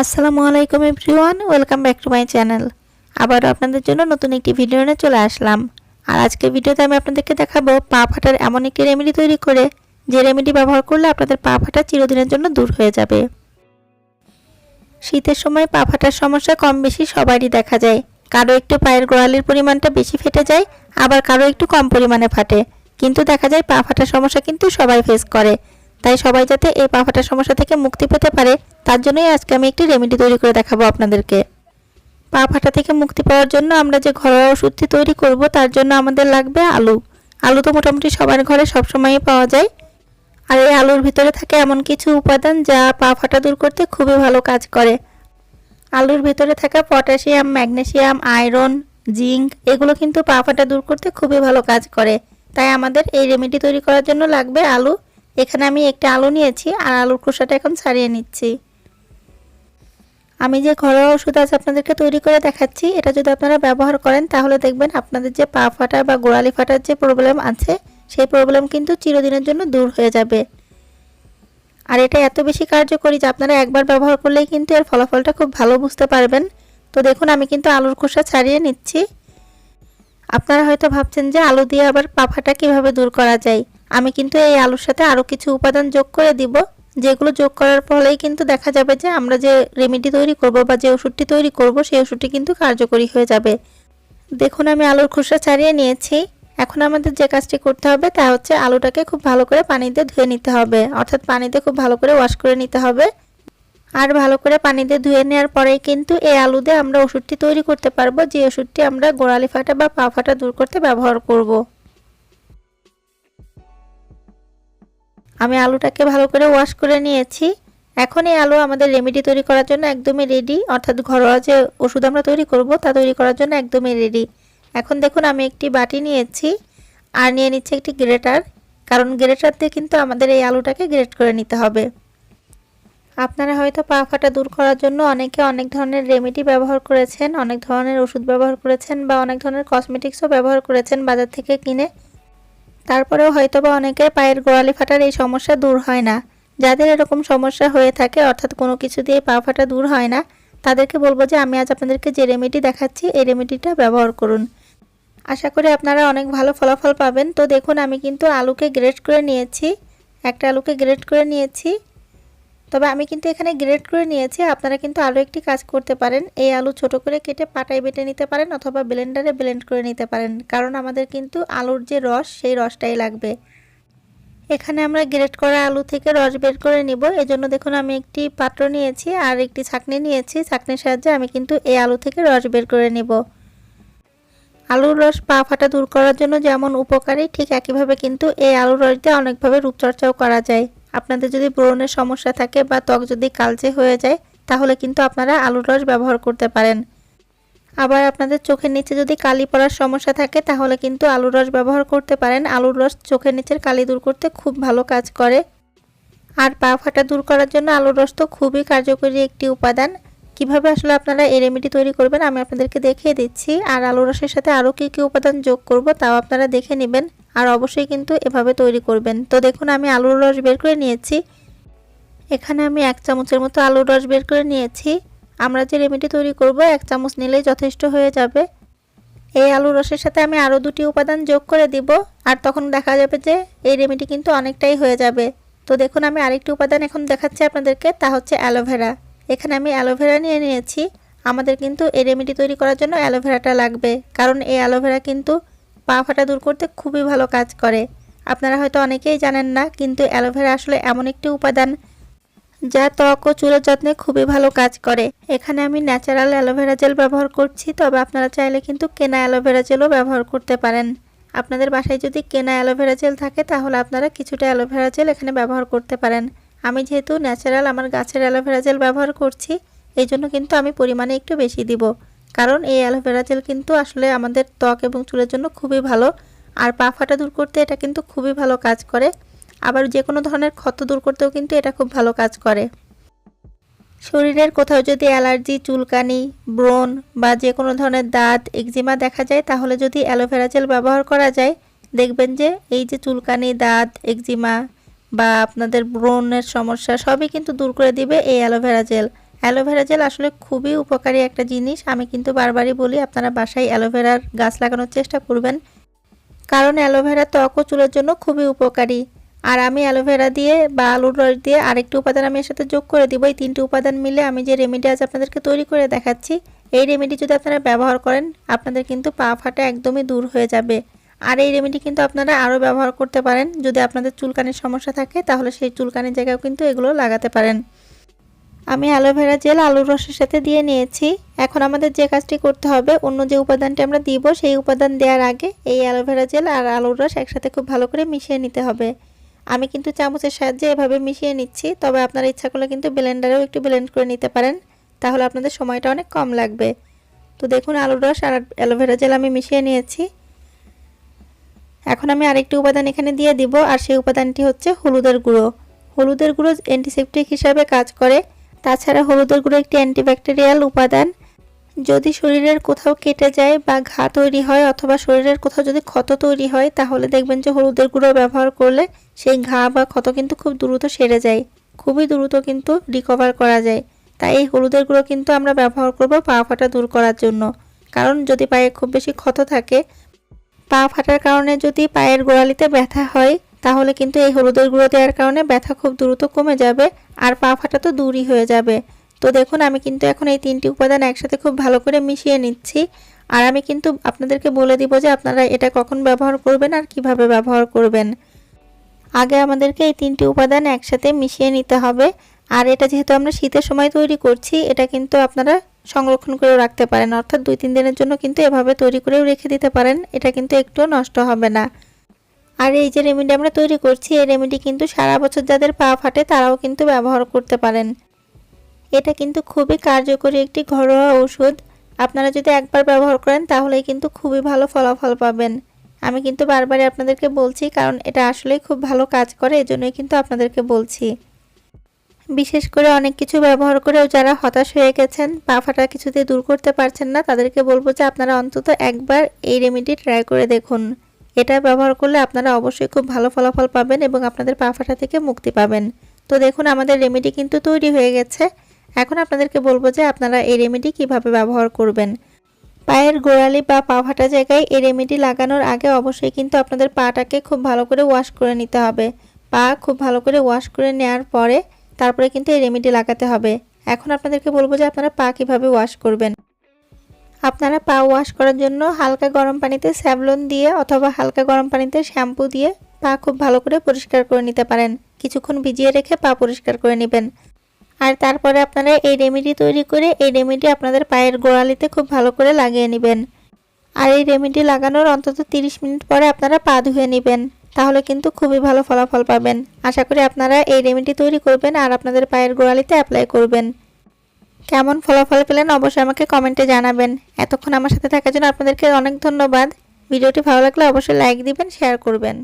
আসসালামু আলাইকুম everyone, welcome back to my channel. আবারও আপনাদের জন্য নতুন একটি ভিডিও নিয়ে চলে আসলাম। আর আজকের ভিডিওতে আমি আপনাদেরকে দেখাবো পা ফাটার এমন একটি রেমেডি তৈরি করে, যে রেমেডি ব্যবহার করলে আপনাদের পা ফাটা চিরদিনের জন্য দূর হয়ে যাবে। শীতের সময় পা ফাটার সমস্যা কম বেশি সবারই দেখা যায়। কারো একটু পায়ের গোড়ালির পরিমাণটা বেশি ফেটে যায়, আবার কারো একটু কম পরিমাণে ফাটে, কিন্তু দেখা যায় পা ফাটার সমস্যা কিন্তু সবাই ফেস করে। তাই সবাই যাতে এই পা ফাটার সমস্যা থেকে মুক্তি পেতে পারে, তার জন্যই আজকে আমি একটি রেমেডি তৈরি করে দেখাবো আপনাদেরকে। পা ফাটা থেকে মুক্তি পাওয়ার জন্য আমরা যে ঘরোয়া ওষুধটি তৈরি করব, তার জন্য আমাদের লাগবে আলু। আলু তো মোটামুটি সবার ঘরে সবসময়ই পাওয়া যায়। আর এই আলুর ভিতরে থাকে এমন কিছু উপাদান যা পা ফাটা দূর করতে খুবই ভালো কাজ করে। আলুর ভিতরে থাকা পটাশিয়াম, ম্যাগনেসিয়াম, আয়রন, জিঙ্ক এগুলো কিন্তু পা ফাটা দূর করতে খুবই ভালো কাজ করে। তাই আমাদের এই রেমেডি তৈরি করার জন্য লাগবে আলু। এখানে আমি একটা আলু নিয়েছি আর আলুর খোসাটা এখন ছাড়িয়ে নিচ্ছি। আমি যে ঘরোয়া ওষুধ আজ আপনাদেরকে তৈরি করে দেখাচ্ছি, এটা যদি আপনারা ব্যবহার করেন তাহলে দেখবেন আপনাদের যে পা ফাটা বা গোড়ালি ফাটার যে প্রবলেম আছে, সেই প্রবলেম কিন্তু চিরদিনের জন্য দূর হয়ে যাবে। আর এটা এত বেশি কার্যকরী যে আপনারা একবার ব্যবহার করলেই কিন্তু এর ফলাফলটা খুব ভালো বুঝতে পারবেন। তো দেখুন, আমি কিন্তু আলুর খোসা ছাড়িয়ে নিচ্ছি। আপনারা হয়তো ভাবছেন যে আলু দিয়ে আবার পা ফাটা কীভাবে দূর করা যায়। আমি কিন্তু এই আলুর সাথে আরও কিছু উপাদান যোগ করে দিব, যেগুলো যোগ করার ফলেই কিন্তু দেখা যাবে যে আমরা যে রেমেডি তৈরি করব বা যে ওষুধটি তৈরি করব, সেই ওষুধটি কিন্তু কার্যকরী হয়ে যাবে। দেখুন, আমি আলুর খোসা ছাড়িয়ে নিয়েছি। এখন আমাদের যে কাজটি করতে হবে তা হচ্ছে আলুটাকে খুব ভালো করে পানিতে ধুয়ে নিতে হবে, অর্থাৎ পানিতে খুব ভালো করে ওয়াশ করে নিতে হবে। আর ভালো করে পানিতে ধুয়ে নেওয়ার পরেই কিন্তু এই আলু দিয়ে আমরা ওষুধটি তৈরি করতে পারবো, যে ওষুধটি আমরা গোড়ালি ফাটা বা পা ফাটা দূর করতে ব্যবহার করব। আমি আলুটাকে ভালো করে ওয়াশ করে নিয়েছি। এখন এই আলু আমাদের রেমেডি তৈরি করার জন্য একদমই রেডি, অর্থাৎ ঘরোয়া যে ওষুধ আমরা তৈরি করব তা তৈরি করার জন্য একদমই রেডি। এখন দেখুন, আমি একটি বাটি নিয়েছি আর নিয়ে নিচ্ছি একটি গ্রেটার, কারণ গ্রেটার দিয়ে কিন্তু আমাদের এই আলুটাকে গ্রেট করে নিতে হবে। আপনারা হয়তো পা ফাটা দূর করার জন্য অনেকে অনেক ধরনের রেমেডি ব্যবহার করেছেন, অনেক ধরনের ওষুধ ব্যবহার করেছেন বা অনেক ধরনের কসমেটিক্সও ব্যবহার করেছেন বাজার থেকে কিনে। তারপরেও হয়তোবা অনেকের পায়ের গোড়ালি ফাটার এই সমস্যা দূর হয় না। যাদের এরকম সমস্যা হয়ে থাকে, অর্থাৎ কোনো কিছু দিয়ে পা ফাটা দূর হয় না, তাদেরকে বলবো যে আমি আজ আপনাদেরকে যে রেমেডি দেখাচ্ছি এই রেমেডিটা ব্যবহার করুন। আশা করি আপনারা অনেক ভালো ফলাফল পাবেন। তো দেখুন, আমি কিন্তু আলুকে গ্রেট করে নিয়েছি, একটা আলুকে গ্রেট করে নিয়েছি। তবে আমি কিন্তু এখানে গ্রেট করে নিয়েছি, আপনারা কিন্তু আরও একটি কাজ করতে পারেন। এই আলু ছোট করে কেটে পাটায় বেটে নিতে পারেন অথবা ব্লেন্ডারে ব্লেন্ড করে নিতে পারেন, কারণ আমাদের কিন্তু আলুর যে রস সেই রসটাই লাগবে। এখানে আমরা গ্রেট করা আলু থেকে রস বের করে নিব। এজন্য দেখুন, আমি একটি পাত্র নিয়েছি আর একটি ছাঁকনি নিয়েছি। ছাঁকনির সাহায্যে আমি কিন্তু এই আলু থেকে রস বের করে নিব। আলুর রস পা ফাটা দূর করার জন্য যেমন উপকারী, ঠিক একইভাবে কিন্তু এই আলুর রস দিয়ে অনেকভাবে রূপচর্চাও করা যায়। আপনাদের যদি ব্রণের সমস্যা থাকে বা ত্বক যদি কালচে হয়ে যায়, তাহলে কিন্তু আপনারা আলুর রস ব্যবহার করতে পারেন। আবার আপনাদের চোখের নিচে যদি কালি পড়ার সমস্যা থাকে, তাহলে কিন্তু আলুর রস ব্যবহার করতে পারেন। আলুর রস চোখের নিচের কালি দূর করতে খুব ভালো কাজ করে। আর পা ফাটা দূর করার জন্য আলুর রস তো খুবই কার্যকরী একটি উপাদান। কিভাবে আসলে আপনারা এই রেমেডি তৈরি করবেন আমি আপনাদেরকে দেখিয়ে দিচ্ছি। আর আলু রসের সাথে আরও কী কী উপাদান যোগ করব তাও আপনারা দেখে নেবেন। আর অবশ্যই কিন্তু এভাবে তৈরি করবেন। তো দেখুন, আমি আলুর রস বের করে নিয়েছি। এখানে আমি 1 চামচের মতো আলুর রস বের করে নিয়েছি। আমরা যে রেমেডি তৈরি করব 1 চামচ নিলেই যথেষ্ট হয়ে যাবে। এই আলুর রসের সাথে আমি আরও 2টি উপাদান যোগ করে দিব, আর তখন দেখা যাবে যে এই রেমেডি কিন্তু অনেকটাই হয়ে যাবে। তো দেখুন, আমি আরেকটি উপাদান এখন দেখাচ্ছি আপনাদেরকে, তা হচ্ছে অ্যালোভেরা। এখানে আমি অ্যালোভেরা নিয়ে নিয়েছি। আমাদের কিন্তু এই রেমেডি তৈরি করার জন্য অ্যালোভেরাটা লাগবে, কারণ এই অ্যালোভেরা কিন্তু পা ফাটা দূর করতে খুবই ভালো কাজ করে। আপনারা হয়তো অনেকেই জানেন না, কিন্তু অ্যালোভেরা আসলে এমন একটি উপাদান যা ত্বক ও চুলের যত্নে খুবই ভালো কাজ করে। এখানে আমি ন্যাচারাল অ্যালোভেরা জেল ব্যবহার করছি, তবে আপনারা চাইলে কিন্তু কেনা অ্যালোভেরা জেলও ব্যবহার করতে পারেন। আপনাদের বাসায় যদি কেনা অ্যালোভেরা জেল থাকে, তাহলে আপনারা কিছুটা অ্যালোভেরা জেল এখানে ব্যবহার করতে পারেন। আমি যেহেতু ন্যাচারাল আমার গাছের অ্যালোভেরা জেল ব্যবহার করছি, এই জন্য কিন্তু আমি পরিমাণে একটু বেশি দিব, কারণ এই অ্যালোভেরা জেল কিন্তু আসলে আমাদের ত্বক এবং চুলের জন্য খুবই ভালো। আর পা ফাটা দূর করতে এটা কিন্তু খুবই ভালো কাজ করে। আবার যে কোনো ধরনের ক্ষত দূর করতেও কিন্তু এটা খুব ভালো কাজ করে। শরীরের কোথাও যদি অ্যালার্জি, চুলকানি, ব্রণ বা যে কোনো ধরনের দাঁত, এক্সিমা দেখা যায়, তাহলে যদি অ্যালোভেরা জেল ব্যবহার করা যায়, দেখবেন যে এই যে চুলকানি, দাঁত, এক্সিমা বা আপনাদের ব্রণের সমস্যা সবই কিন্তু দূর করে দিবে এই অ্যালোভেরা জেল। অ্যালোভেরা জেল আসলে খুবই উপকারী একটা জিনিস। আমি কিন্তু বারবারই বলি আপনারা বাসায় অ্যালোভেরার গাছ লাগানোর চেষ্টা করবেন, কারণ অ্যালোভেরা ত্বক ও চুলের জন্য খুবই উপকারী। আর আমি অ্যালোভেরা দিয়ে বা আলুর রস দিয়ে আরেকটি উপাদান আমি এর সাথে যোগ করে দিব। এই 3টি উপাদান মিলে আমি যে রেমেডি আজ আপনাদেরকে তৈরি করে দেখাচ্ছি, এই রেমেডি যদি আপনারা ব্যবহার করেন আপনাদের কিন্তু পা ফাটা একদমই দূর হয়ে যাবে। আর এই রেমেডি কিন্তু আপনারা আরও ব্যবহার করতে পারেন। যদি আপনাদের চুলকানির সমস্যা থাকে তাহলে সেই চুলকানির জায়গায় কিন্তু এগুলো লাগাতে পারেন। আমি অ্যালোভেরা জেল আলুর রসের সাথে দিয়ে নিয়েছি। এখন আমাদের যে কাজটি করতে হবে, অন্য যে উপাদানটি আমরা দিব সেই উপাদান দেওয়ার আগে এই অ্যালোভেরা জেল আর আলুর রস একসাথে খুব ভালো করে মিশিয়ে নিতে হবে। আমি কিন্তু চামচের সাহায্যে এভাবে মিশিয়ে নিচ্ছি, তবে আপনারা ইচ্ছা করলে কিন্তু ব্লেন্ডারেও একটু ব্লেন্ড করে নিতে পারেন, তাহলে আপনাদের সময়টা অনেক কম লাগবে। তো দেখুন আলুর রস আর অ্যালোভেরা জেল আমি মিশিয়ে নিয়েছি। এখন আমি আরেকটি উপাদান এখানে দিয়ে দিব, আর সেই উপাদানটি হচ্ছে হলুদের গুঁড়ো। হলুদের গুঁড়ো অ্যান্টিসেপটিক হিসাবে কাজ করে। তাছাড়া হলুদের গুঁড়ো একটি অ্যান্টিব্যাকটেরিয়াল উপাদান। যদি শরীরের কোথাও কেটে যায় বা ঘা তৈরি হয় অথবা শরীরের কোথাও যদি ক্ষত তৈরি হয়, তাহলে দেখবেন যে হলুদের গুঁড়ো ব্যবহার করলে সেই ঘা বা ক্ষত কিন্তু খুব দ্রুত সেরে যায়, খুবই দ্রুত কিন্তু রিকভার করা যায়। তাই এই হলুদের গুঁড়ো কিন্তু আমরা ব্যবহার করব পা ফাটা দূর করার জন্য। কারণ যদি পায়ে খুব বেশি ক্ষত থাকে, পা ফাটার কারণে যদি পায়ের গোড়ালিতে ব্যথা হয়, তাহলে কিন্তু এই হলুদের গুঁড়ো দেওয়ার কারণে ব্যথা খুব দ্রুত কমে যাবে আর পা ফাটা তো দূরই হয়ে যাবে। তো দেখুন আমি কিন্তু এখন এই 3টি উপাদান একসাথে খুব ভালো করে মিশিয়ে নিচ্ছি। আর আমি কিন্তু আপনাদেরকে বলে দিব যে আপনারা এটা কখন ব্যবহার করবেন আর কিভাবে ব্যবহার করবেন। আগে আমাদেরকে এই 3টি উপাদান একসাথে মিশিয়ে নিতে হবে। আর এটা যেহেতু আমরা শীতের সময় তৈরি করছি, এটা কিন্তু আপনারা সংরক্ষণ করে রাখতে পারেন, অর্থাৎ 2-3 দিনের জন্য কিন্তু এভাবে তৈরি করেও রেখে দিতে পারেন। এটা কিন্তু একটুও নষ্ট হবে না। আর এই যে রেমেডি আমরা তৈরি করছি, এই রেমেডি কিন্তু সারা বছর যাদের পা ফাটে তারাও কিন্তু ব্যবহার করতে পারেন। এটা কিন্তু খুবই কার্যকরী একটি ঘরোয়া ওষুধ। আপনারা যদি একবার ব্যবহার করেন তাহলেই কিন্তু খুবই ভালো ফলাফল পাবেন। আমি কিন্তু বারবারই আপনাদেরকে বলছি, কারণ এটা আসলেই খুব ভালো কাজ করে, এজন্যই কিন্তু আপনাদেরকে বলছি। বিশেষ করে অনেক কিছু ব্যবহার করেও যারা হতাশ হয়ে গেছেন, পা ফাটা কিছুতে দূর করতে পারছেন না, তাদেরকে বলবো যে আপনারা অন্তত একবার এই রেমেডি ট্রাই করে দেখুন। এটা ব্যবহার করলে আপনারা অবশ্যই খুব ভালো ফলাফল পাবেন এবং আপনাদের পা ফাটা থেকে মুক্তি পাবেন। তো দেখুন আমাদের রেমেডি কিন্তু তৈরি হয়ে গেছে। এখন আপনাদেরকে বলবো যে আপনারা এই রেমেডি কিভাবে ব্যবহার করবেন। পায়ের গোড়ালি বা পা ফাটা জায়গায় এই রেমেডি লাগানোর আগে অবশ্যই কিন্তু আপনাদের পাটাকে খুব ভালো করে ওয়াশ করে নিতে হবে। পা খুব ভালো করে ওয়াশ করে নেওয়ার পরে তারপরে কিন্তু এই রেমেডি লাগাতে হবে। এখন আপনাদেরকে বলবো যে আপনারা পা কিভাবে ওয়াশ করবেন। আপনারা পা ওয়াশ করার জন্য হালকা গরম পানিতে স্যাভলন দিয়ে অথবা হালকা গরম পানিতে শ্যাম্পু দিয়ে পা খুব ভালো করে পরিষ্কার করে নিতে পারেন। কিছুক্ষণ ভিজিয়ে রেখে পা পরিষ্কার করে নেবেন। আর তারপরে আপনারা এই রেমেডি তৈরি করে এই রেমেডি আপনাদের পায়ের গোড়ালিতে খুব ভালো করে লাগিয়ে নেবেন। আর এই রেমেডি লাগানোর অন্তত 30 মিনিট পরে আপনারা পা ধুয়ে নেবেন, তাহলে কিন্তু খুবই ভালো ফলাফল পাবেন। আশা করি আপনারা এই রেমেডি তৈরি করবেন আর আপনাদের পায়ের গোড়ালিতে অ্যাপ্লাই করবেন। কেমন ফলাফল পেলেন অবশ্যই আমাকে কমেন্টে জানাবেন। এতক্ষণ আমার সাথে থাকার জন্য আপনাদেরকে অনেক ধন্যবাদ। ভিডিওটি ভালো লাগলে অবশ্যই লাইক দিবেন, শেয়ার করবেন।